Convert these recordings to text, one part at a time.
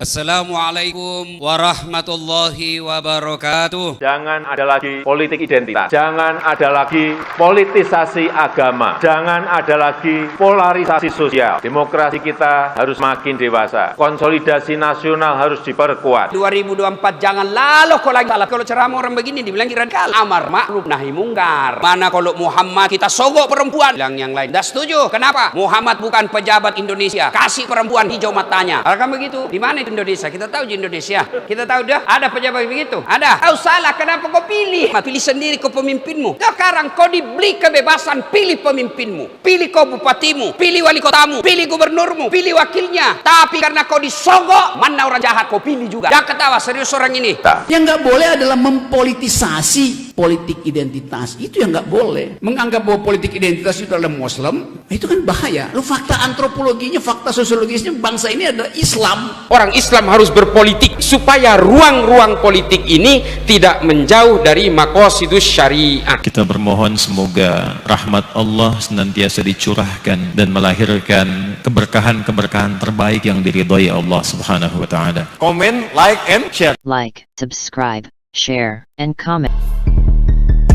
Assalamualaikum warahmatullahi wabarakatuh. Jangan ada lagi politik identitas. Jangan ada lagi politisasi agama. Jangan ada lagi polarisasi sosial. Demokrasi kita harus makin dewasa. Konsolidasi nasional harus diperkuat. 2024 jangan lalu kau lagi salah. Kalau ceramah orang begini dibilang radikal. Amar ma'ruf nahi mungkar. Mana kalau Muhammad kita sogok perempuan. Bilang yang lain. Dah setuju. Kenapa? Muhammad bukan pejabat Indonesia. Kasih perempuan hijau matanya. Akan begitu. Di mana Indonesia? Kita tahu di Indonesia. Kita tahu dah ada pejabat begitu. Ada. Kau salah, kenapa kau pilih? Pilih sendiri kau pemimpinmu. Sekarang kau diberi kebebasan pilih pemimpinmu. Pilih kau bupatimu, pilih wali kotamu, pilih gubernurmu, pilih wakilnya. Tapi karena kau disogok, mana orang jahat kau pilih juga. Jangan ketawa, serius orang ini. Yang nggak boleh adalah mempolitisasi politik identitas. Itu yang nggak boleh. Menganggap bahwa politik identitas itu adalah Muslim, itu kan bahaya. Lu fakta antropologinya, fakta sosiologisnya bangsa ini adalah Islam. Orang Islam harus berpolitik supaya ruang-ruang politik ini tidak menjauh dari maqasidus syariah. Kita bermohon semoga rahmat Allah senantiasa dicurahkan dan melahirkan keberkahan-keberkahan terbaik yang diridhai Allah Subhanahu wa taala. Komen, like, and share. Like, subscribe, share, and comment.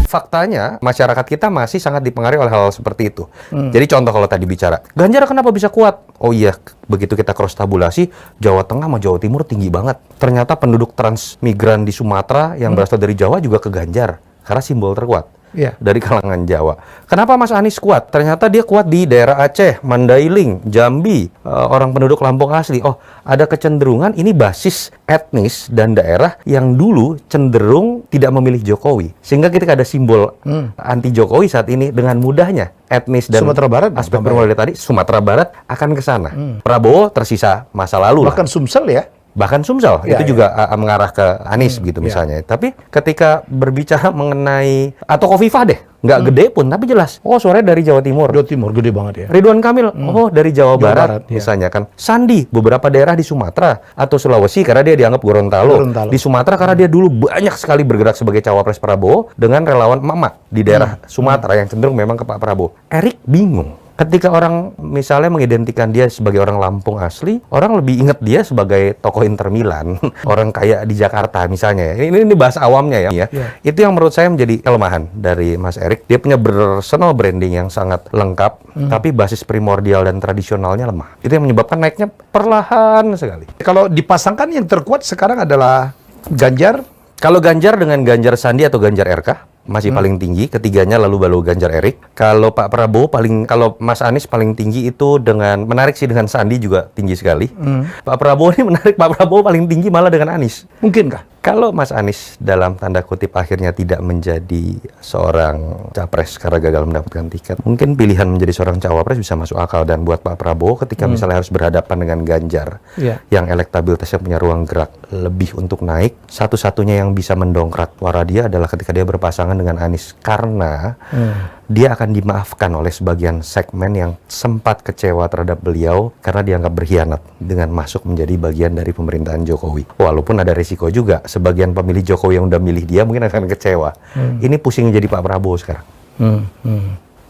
Faktanya masyarakat kita masih sangat dipengaruhi oleh hal-hal seperti itu. Jadi contoh kalau tadi bicara, Ganjar kenapa bisa kuat? Oh iya, begitu kita cross tabulasi, Jawa Tengah sama Jawa Timur tinggi banget. Ternyata penduduk transmigran di Sumatera yang berasal dari Jawa juga ke Ganjar karena simbol terkuat. Dari kalangan Jawa. Kenapa Mas Anies kuat? Ternyata dia kuat di daerah Aceh, Mandailing, Jambi, orang penduduk Lampung asli. Oh, ada kecenderungan ini basis etnis dan daerah yang dulu cenderung tidak memilih Jokowi. Sehingga ketika ada simbol anti Jokowi saat ini, dengan mudahnya etnis dan Sumatera Barat, aspek bermula tadi, Sumatera Barat akan ke sana. Prabowo tersisa masa lalu. Bahkan Sumsel ya. Bahkan Sumsel itu juga mengarah ke Anies begitu misalnya. Tapi ketika berbicara mengenai atau Khofifah deh, nggak gede pun tapi jelas. Oh, suaranya dari Jawa Timur. Jawa Timur gede banget ya. Ridwan Kamil, oh dari Jawa Barat ya. misalnya kan. Sandi beberapa daerah di Sumatera atau Sulawesi karena dia dianggap Gorontalo. Di Sumatera karena dia dulu banyak sekali bergerak sebagai cawapres Prabowo dengan relawan emak-emak di daerah Sumatera yang cenderung memang ke Pak Prabowo. Erik bingung. Ketika orang misalnya mengidentikan dia sebagai orang Lampung asli, orang lebih ingat dia sebagai tokoh Inter Milan, orang kaya di Jakarta misalnya. Ini bahasa awamnya ya. Itu yang menurut saya menjadi kelemahan dari Mas Erik. Dia punya personal branding yang sangat lengkap, tapi basis primordial dan tradisionalnya lemah. Itu yang menyebabkan naiknya perlahan sekali. Kalau dipasangkan yang terkuat sekarang adalah Ganjar. Kalau Ganjar dengan Ganjar Sandi atau Ganjar RK masih paling tinggi, ketiganya lalu baru Ganjar Erik. Kalau Pak Prabowo kalau Mas Anies paling tinggi itu dengan menarik sih dengan Sandi juga tinggi sekali. Pak Prabowo ini menarik, Pak Prabowo paling tinggi malah dengan Anies. Mungkinkah? Kalau Mas Anies dalam tanda kutip akhirnya tidak menjadi seorang capres karena gagal mendapatkan tiket, mungkin pilihan menjadi seorang cawapres bisa masuk akal. Dan buat Pak Prabowo ketika misalnya harus berhadapan dengan Ganjar yang elektabilitasnya punya ruang gerak lebih untuk naik, satu-satunya yang bisa mendongkrak suara dia adalah ketika dia berpasangan dengan Anies, karena dia akan dimaafkan oleh sebagian segmen yang sempat kecewa terhadap beliau karena dianggap berkhianat dengan masuk menjadi bagian dari pemerintahan Jokowi. Walaupun ada risiko juga, sebagian pemilih Jokowi yang udah milih dia mungkin akan kecewa. Ini pusing jadi Pak Prabowo sekarang.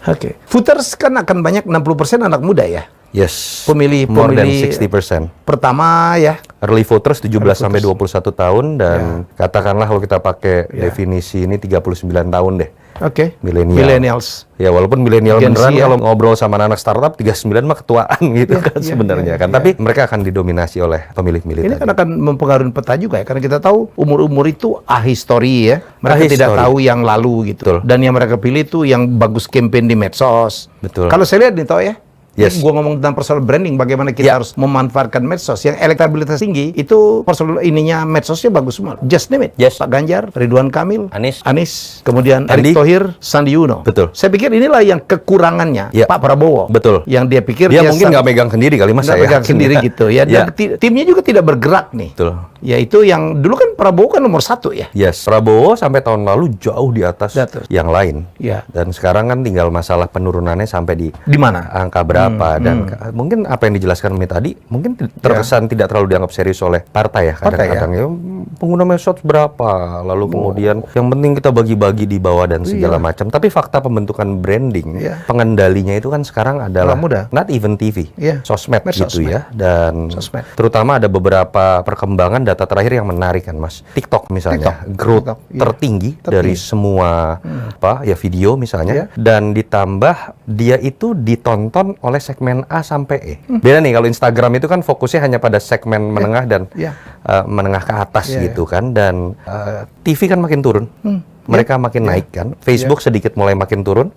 Oke. Voters kan akan banyak, 60% anak muda ya. Yes, Pemilih more than 60%. Pertama ya. Early voters 17 sampai 21 tahun dan katakanlah kalau kita pakai definisi ini 39 tahun deh. Oke. Millennials. Ya walaupun milenial Gen beneran Z, kalau ngobrol sama anak startup 39 mah ketuaan gitu kan sebenarnya kan. Tapi mereka akan didominasi oleh pemilih-pemilih Ini tadi. kan akan mempengaruhi peta juga ya, karena kita tahu umur-umur itu ahistory ya. Mereka tidak tahu yang lalu gitu. Betul. Dan yang mereka pilih itu yang bagus campaign di medsos. Betul. Kalau saya lihat nih toh ya. Yes. Gua ngomong tentang personal branding, bagaimana kita harus memanfaatkan medsos yang elektabilitas tinggi, itu personal ininya medsosnya bagus semua. Just name it. Yes. Pak Ganjar, Ridwan Kamil, Anies, kemudian Sandi. Erick Thohir, Sandi Uno. Betul. Saya pikir inilah yang kekurangannya Pak Prabowo. Betul. Yang dia pikir dia mungkin nggak megang sendiri kali Mas, nggak saya megang yakin sendiri gitu ya. Dan timnya juga tidak bergerak nih. Betul. Ya itu yang dulu kan Prabowo kan nomor 1 ya. Yes, Prabowo sampai tahun lalu jauh di atas yang lain. Ya. Dan sekarang kan tinggal masalah penurunannya sampai di mana? Angka berapa dan mungkin apa yang dijelaskan Umi tadi mungkin terkesan tidak terlalu dianggap serius oleh partai ya kadang-kadang ya. pengguna medsos berapa, lalu kemudian yang penting kita bagi-bagi di bawah dan segala macam. Tapi fakta pembentukan branding, pengendalinya itu kan sekarang adalah not even TV, sosmed gitu ya. Dan terutama ada beberapa perkembangan data terakhir yang menarik kan Mas. TikTok misalnya, growth tertinggi dari semua video misalnya, dan ditambah dia itu ditonton oleh segmen A sampai E. Beda nih kalau Instagram itu kan fokusnya hanya pada segmen menengah dan menengah ke atas gitu kan, dan TV kan makin turun, mereka makin naik kan, Facebook sedikit mulai makin turun,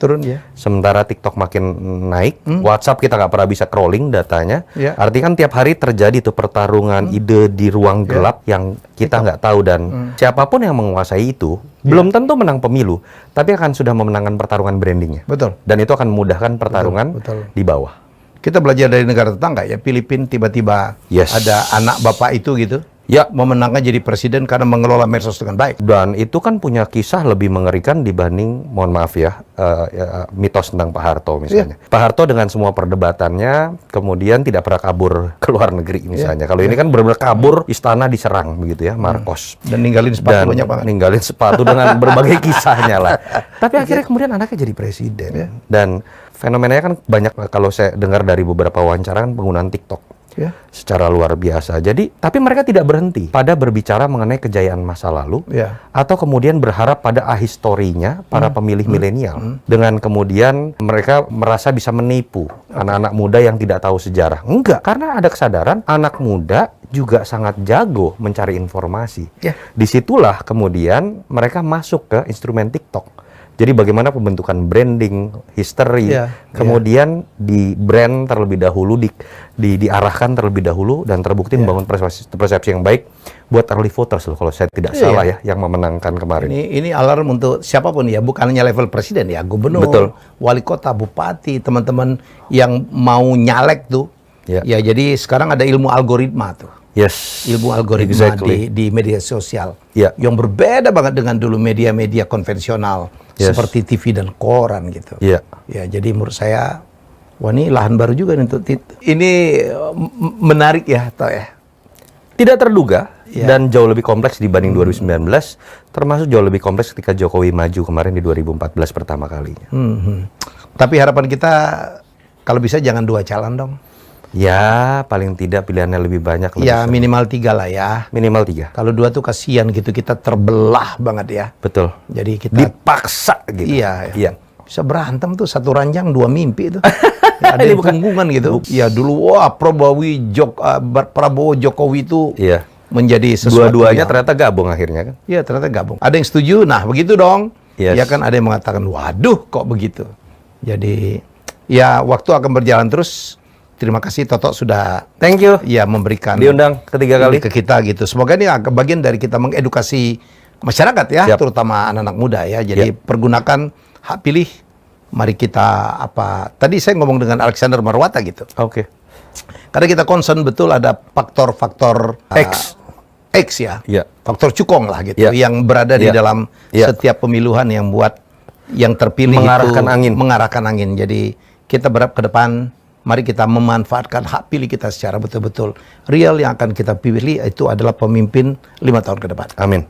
sementara TikTok makin naik, WhatsApp kita nggak pernah bisa crawling datanya, artinya kan tiap hari terjadi tuh pertarungan ide di ruang gelap yang kita nggak tahu, dan siapapun yang menguasai itu belum tentu menang pemilu, tapi akan sudah memenangkan pertarungan brandingnya. Betul. Dan itu akan memudahkan pertarungan di bawah. Kita belajar dari negara tetangga ya, Filipina tiba-tiba ada anak bapak itu gitu, memenangkan jadi presiden karena mengelola medsos dengan baik. Dan itu kan punya kisah lebih mengerikan dibanding, mohon maaf ya, mitos tentang Pak Harto misalnya. Pak Harto dengan semua perdebatannya kemudian tidak pernah kabur ke luar negeri misalnya. Kalau ini kan benar-benar kabur, istana diserang begitu ya, Marcos. Dan ninggalin sepatu banyak banget. Ninggalin sepatu dengan berbagai kisahnya lah. Tapi akhirnya kemudian anaknya jadi presiden. Dan fenomenanya kan banyak, kalau saya dengar dari beberapa wawancara kan penggunaan TikTok secara luar biasa. Jadi, tapi mereka tidak berhenti pada berbicara mengenai kejayaan masa lalu, atau kemudian berharap pada ahistorinya para pemilih milenial, dengan kemudian mereka merasa bisa menipu anak-anak muda yang tidak tahu sejarah. Enggak, karena ada kesadaran anak muda juga sangat jago mencari informasi. Disitulah kemudian mereka masuk ke instrumen TikTok. Jadi bagaimana pembentukan branding, history, kemudian di brand terlebih dahulu, diarahkan terlebih dahulu, dan terbukti membangun persepsi yang baik buat early voters loh, kalau saya tidak salah ya, yang memenangkan kemarin. Ini alarm untuk siapapun ya, bukan hanya level presiden ya, gubernur, wali kota, bupati, teman-teman yang mau nyalek tuh. Ya, jadi sekarang ada ilmu algoritma tuh. Ilmu algoritma di media sosial yang berbeda banget dengan dulu media-media konvensional seperti TV dan koran gitu. Ya, jadi menurut saya, wah ini lahan baru juga untuk ini menarik ya, toh ya. Tidak terduga dan jauh lebih kompleks dibanding 2019, termasuk jauh lebih kompleks ketika Jokowi maju kemarin di 2014 pertama kalinya. Tapi harapan kita kalau bisa jangan 2 calon dong. Ya, paling tidak pilihannya lebih banyak. Ya, minimal 3 lah ya. Minimal 3. Kalau 2 tuh kasihan gitu, kita terbelah banget ya. Betul. Jadi kita dipaksa gitu. Iya. Bisa berantem tuh, 1 ranjang 2 mimpi itu. Ya, ada yang tunggungan gitu. Ya dulu, wah Prabowo Jokowi itu menjadi sesuatu. Dua-duanya ternyata gabung akhirnya kan. Iya, ternyata gabung. Ada yang setuju, nah begitu dong. Ya kan, ada yang mengatakan, waduh kok begitu. Jadi, ya waktu akan berjalan terus. Terima kasih Toto sudah memberikan diundang ketiga kali ke kita gitu. Semoga ini bagian dari kita mengedukasi masyarakat ya, terutama anak-anak muda ya. Jadi pergunakan hak pilih. Mari kita tadi saya ngomong dengan Alexander Marwata gitu. Karena kita concern betul ada faktor-faktor X ya. Faktor cukong lah gitu yang berada di dalam setiap pemiluhan yang buat yang terpilih mengarahkan angin. Jadi kita berharap ke depan, mari kita memanfaatkan hak pilih kita secara betul-betul real. Yang akan kita pilih itu adalah pemimpin 5 tahun ke depan. Amin.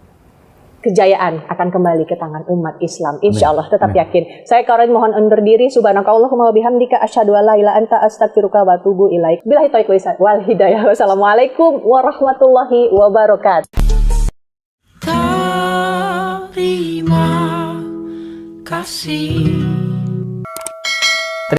Kejayaan akan kembali ke tangan umat Islam, insya Allah. Tetap yakin. Saya Karin mohon undur diri. Subhanakallahumma wa bihamdika asyhadu an la ilaha illa anta astaghfiruka wa atubu ilaik. Billahi taufiq wal hidayah. Wassalamualaikum warahmatullahi wabarakatuh. Terima kasih.